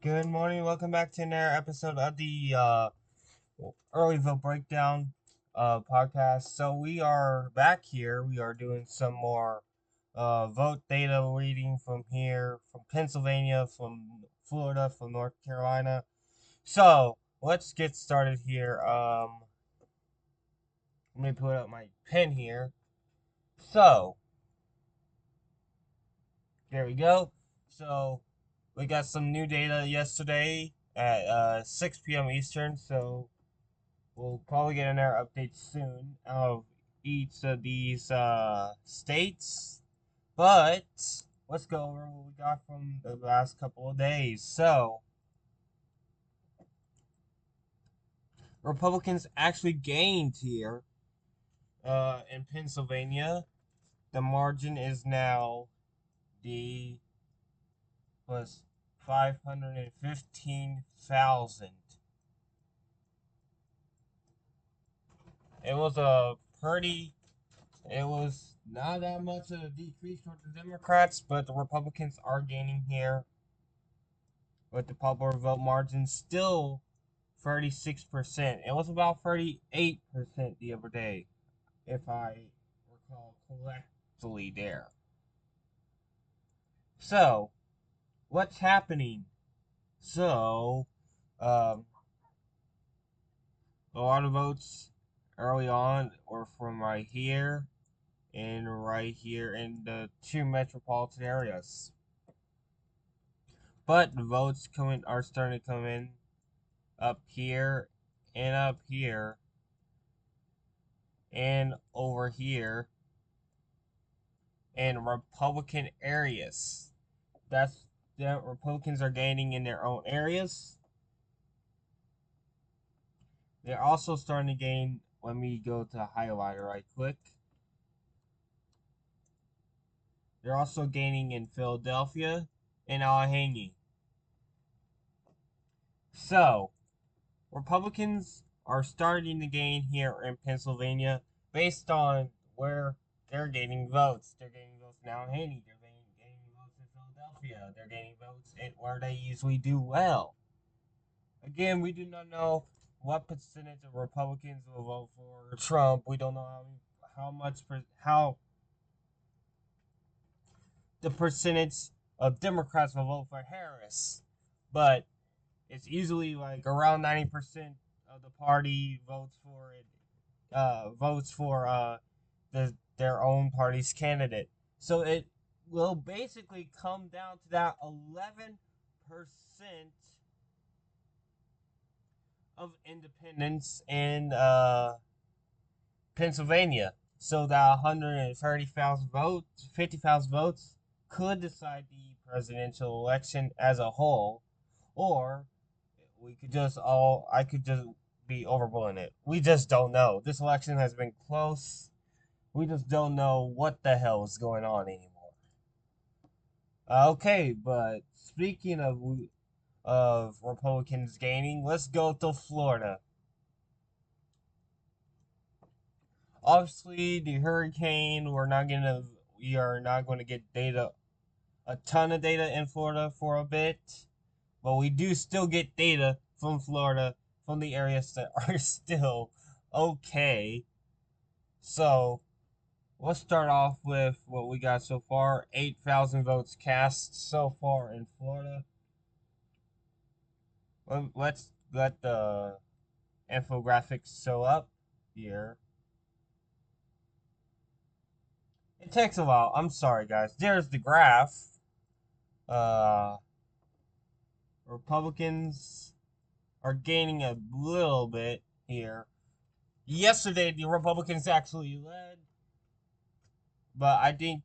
Good morning. Welcome back to another episode of the early vote breakdown podcast. So we are back here. We are doing some more vote data reading from here, from Pennsylvania, from Florida, from North Carolina. So let's get started here. Let me put up my pen here. So there we go. So we got some new data yesterday at 6 p.m. Eastern. So we'll probably get another update soon of each of these states. But let's go over what we got from the last couple of days. So, Republicans actually gained here in Pennsylvania. The margin is now the was 515,000. It was a pretty It was not that much of a decrease for the Democrats, but the Republicans are gaining here with the popular vote margin still 36%. It was about 38% the other day, if I recall correctly there. So, what's happening? So, um, a lot of votes early on were from right here and right here in the two metropolitan areas. But the votes coming are starting to come in up here and up here and over here in Republican areas. That's the Republicans are gaining in their own areas. They're also starting to gain. Let me go to highlighter right quick. They're also gaining in Philadelphia and Allegheny. So, Republicans are starting to gain here in Pennsylvania based on where they're gaining votes. They're gaining votes in Allegheny. They're gaining votes in Philadelphia. They're gaining votes in where they usually do well. Again, we do not know what percentage of Republicans will vote for Trump. We don't know how the percentage of Democrats will vote for Harris, but it's easily like around 90% of the party votes for it. Votes for their own party's candidate. So it will basically come down to that 11% of independents in Pennsylvania. So that 130,000 votes, 50,000 votes could decide the presidential election as a whole, or I could just be overblowing it. We just don't know. This election has been close. We just don't know what the hell is going on anymore. Okay, but speaking of Republicans gaining, let's go to Florida. Obviously, the hurricane, we are not going to get a ton of data in Florida for a bit, but we do still get data from Florida from the areas that are still okay. So, let's start off with what we got so far. 8,000 votes cast so far in Florida. Let's let the infographics show up here. It takes a while. I'm sorry, guys. There's the graph. Uh, Republicans are gaining a little bit here. Yesterday, the Republicans actually led, but I think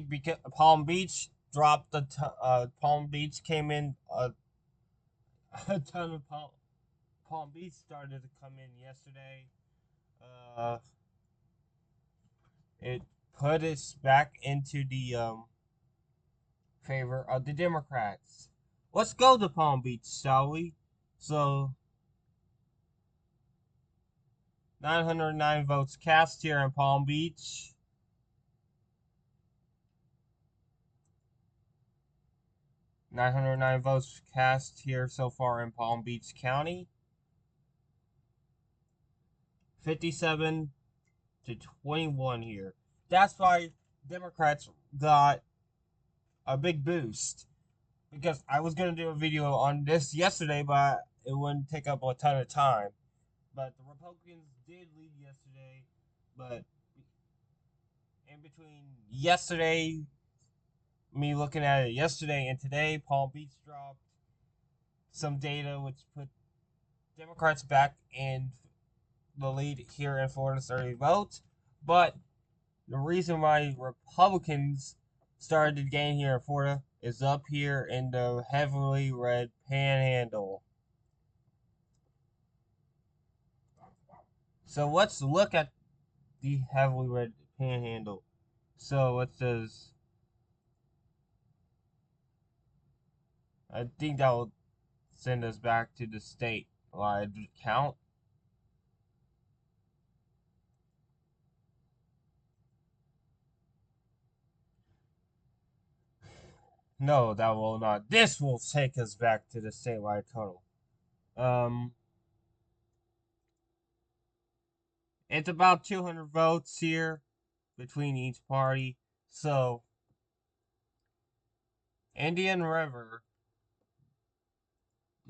because Palm Beach came in a ton of Palm Beach started to come in yesterday. Uh, it put us back into the favor of the Democrats. Let's go to Palm Beach, shall we? So 909 votes cast here in Palm Beach. 909 votes cast here so far in Palm Beach County. 57 to 21 here. That's why Democrats got a big boost. Because I was going to do a video on this yesterday, but it wouldn't take up a ton of time. But the Republicans did lead yesterday, but in between yesterday, me looking at it yesterday and today, Palm Beach dropped some data which put Democrats back in the lead here in Florida's early vote. But the reason why Republicans started to gain here in Florida is up here in the heavily red panhandle. So let's look at the heavily red panhandle. So it says, I think that will send us back to the state wide count. No, that will not. This will take us back to the statewide total. It's about 200 votes here between each party. So, Indian River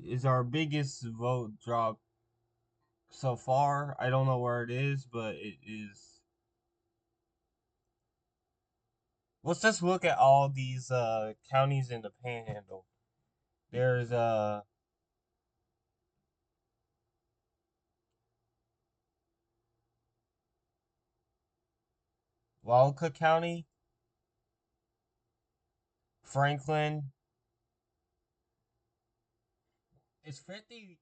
is our biggest vote drop so far. I don't know where it is, but it is. Let's just look at all these counties in the Panhandle. There's Walca County, Franklin. It's 50%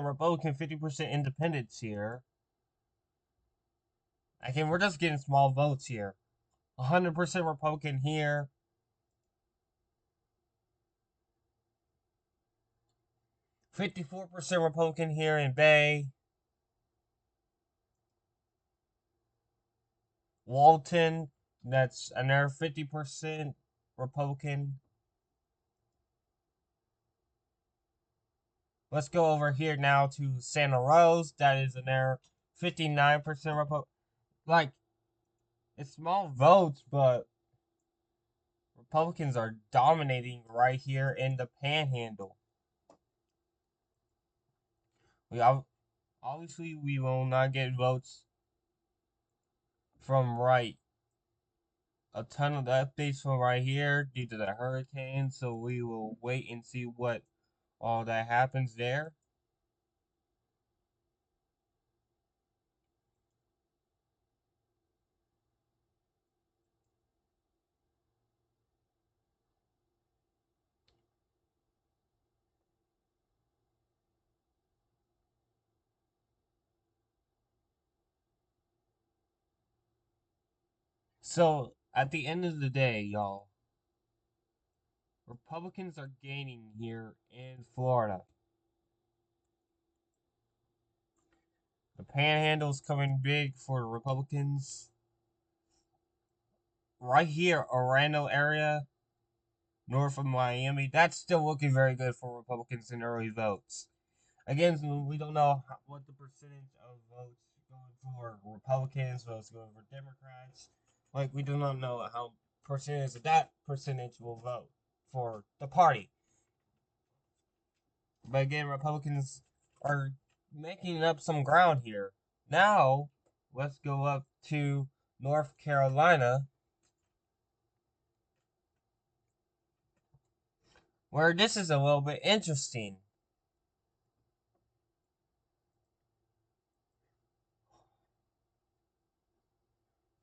Republican, 50% Independents here. Again, we're just getting small votes here. 100% Republican here. 54% Republican here in Bay. Walton, that's another 50% Republican. Let's go over here now to Santa Rosa. That is another 59% Republican. Like, it's small votes, but Republicans are dominating right here in the Panhandle. Obviously, we will not get votes from right. A ton of the updates from right here due to the hurricane, so we will wait and see what all that happens there. So, at the end of the day, y'all, Republicans are gaining here in Florida. The Panhandle's coming big for the Republicans. Right here, Orlando area, north of Miami, that's still looking very good for Republicans in early votes. Again, we don't know what the percentage of votes going for Republicans, votes going for Democrats. Like, we do not know how percentage of that percentage will vote for the party. But again, Republicans are making up some ground here. Now, let's go up to North Carolina, where this is a little bit interesting.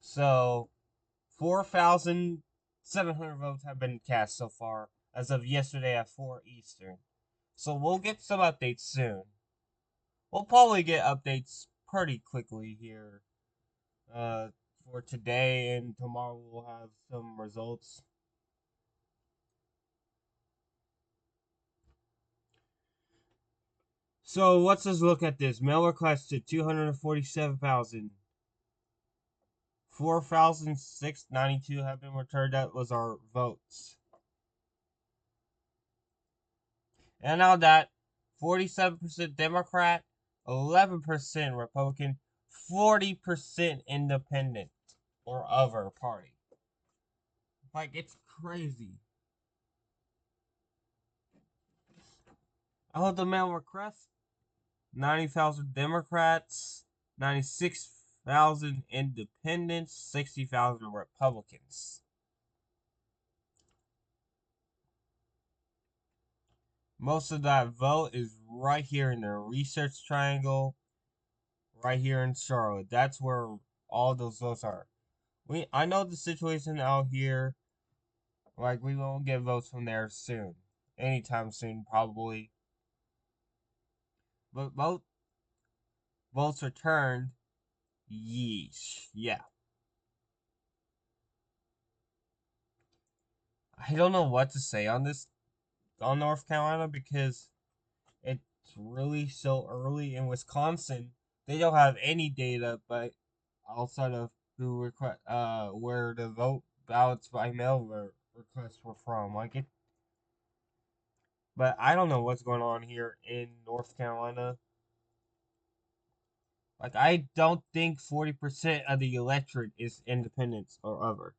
So, 4,700 votes have been cast so far as of yesterday at 4 Eastern. So, we'll get some updates soon. We'll probably get updates pretty quickly here. For today and tomorrow, we'll have some results. So let's just look at this. Mail requested 247,000. 4,692 have been returned. That was our votes. And now that 47% Democrat, 11% Republican, 40% Independent or other party. Like, it's crazy. Oh, the mail request 90,000 Democrats, 96,000 Independents, 60,000 Republicans. Most of that vote is right here in the research triangle, right here in Charlotte. That's where all those votes are. I know the situation out here, like we won't get votes from there soon. Anytime soon, probably. But both votes returned, yeesh. Yeah. I don't know what to say on this on North Carolina because it's really so early in Wisconsin. They don't have any data, but outside of where the vote ballots by mail requests were from, like it. But I don't know what's going on here in North Carolina. Like I don't think 40% of the electorate is independents or other.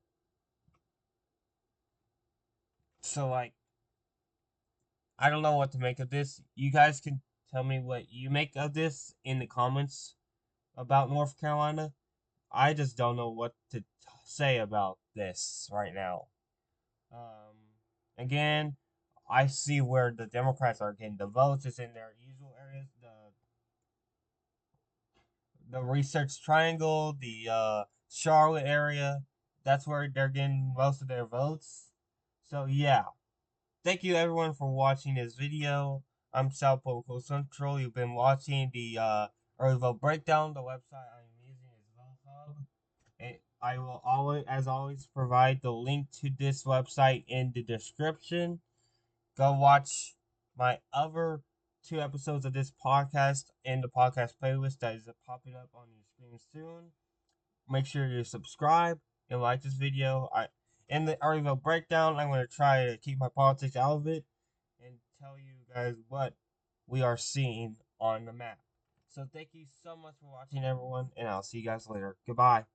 So like I don't know what to make of this. You guys can tell me what you make of this in the comments about North Carolina. I just don't know what to say about this right now. Again, I see where the Democrats are getting the votes. It's in their usual areas, the Research Triangle, the Charlotte area. That's where they're getting most of their votes. So yeah, thank you everyone for watching this video. I'm South Pole Central. You've been watching the early vote breakdown. The website I'm using is VoteHub. I will always, as always, provide the link to this website in the description. Go watch my other 2 episodes of this podcast in the podcast playlist that is popping up on your screen soon. Make sure you subscribe and like this video. In the early vote breakdown, I'm going to try to keep my politics out of it and tell you guys what we are seeing on the map. So thank you so much for watching, everyone, and I'll see you guys later. Goodbye.